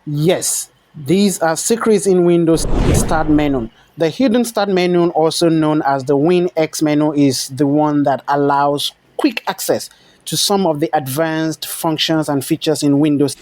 Yes, these are secrets in Windows Start menu. The hidden Start menu, also known as the WinX menu, is the one that allows quick access to some of the advanced functions and features in Windows.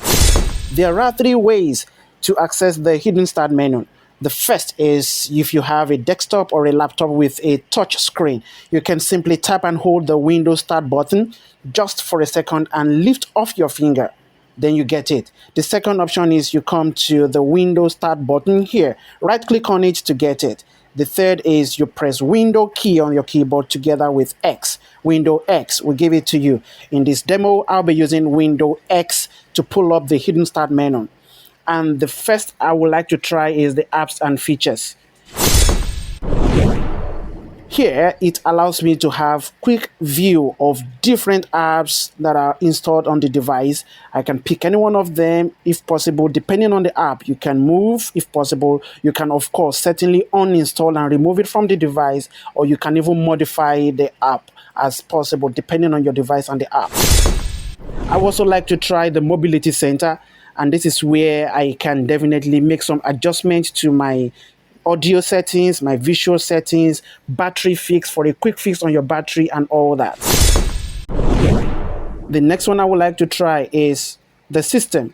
There are three ways to access the hidden Start menu. The first is if you have a desktop or a laptop with a touch screen, you can simply tap and hold the Windows Start button just for a second and lift off your finger. Then you get it. The second option is you come to the Windows Start button here, right click on it to get it. The third is you press Window key on your keyboard together with X. Window X will give it to you. In this demo, I'll be using Window X to pull up the hidden Start menu. And the first I would like to try is the apps and features. Here, it allows me to have quick view of different apps that are installed on the device. I can pick any one of them if possible. Depending on the app, you can move if possible. You can, of course, certainly uninstall and remove it from the device, or you can even modify the app as possible, depending on your device and the app. I also like to try the mobility center, and this is where I can definitely make some adjustments to my audio settings, my visual settings, battery fix for a quick fix on your battery and all that. The next one I would like to try is the system.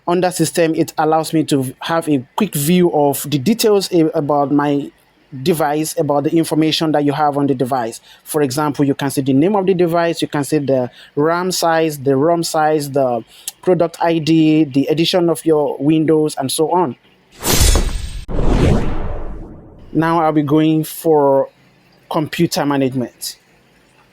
Under system, it allows me to have a quick view of the details about my device, about the information that you have on the device. For example, you can see the name of the device, you can see the RAM size, the ROM size, the product ID, the edition of your Windows, and so on. Now I'll be going for computer management.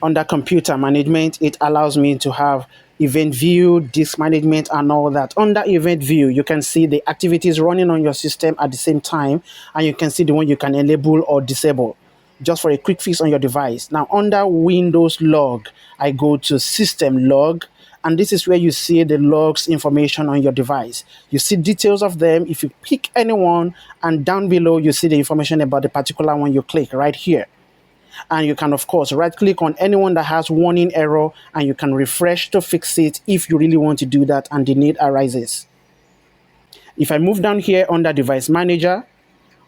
Under computer management, it allows me to have event view, disk management, and all that. Under event view, you can see the activities running on your system at the same time, and you can see the one you can enable or disable just for a quick fix on your device. Now under Windows log, I go to system log, and this is where you see the logs information on your device. You see details of them if you pick any one, and down below you see the information about the particular one you click right here. And you can, of course, right click on anyone that has warning error, and you can refresh to fix it if you really want to do that and the need arises. If I move down here under device manager,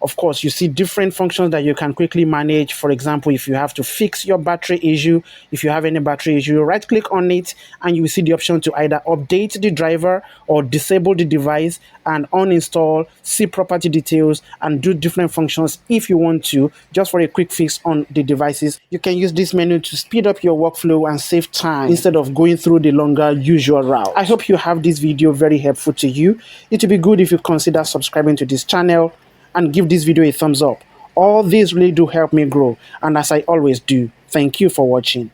of course, you see different functions that you can quickly manage. For example, if you have to fix your battery issue, if you have any battery issue, right click on it and you will see the option to either update the driver or disable the device and uninstall, see property details, and do different functions if you want to, just for a quick fix on the devices. You can use this menu to speed up your workflow and save time instead of going through the longer usual route. I hope you have this video very helpful to you. It would be good if you consider subscribing to this channel and give this video a thumbs up. All these really do help me grow, and as I always do, thank you for watching.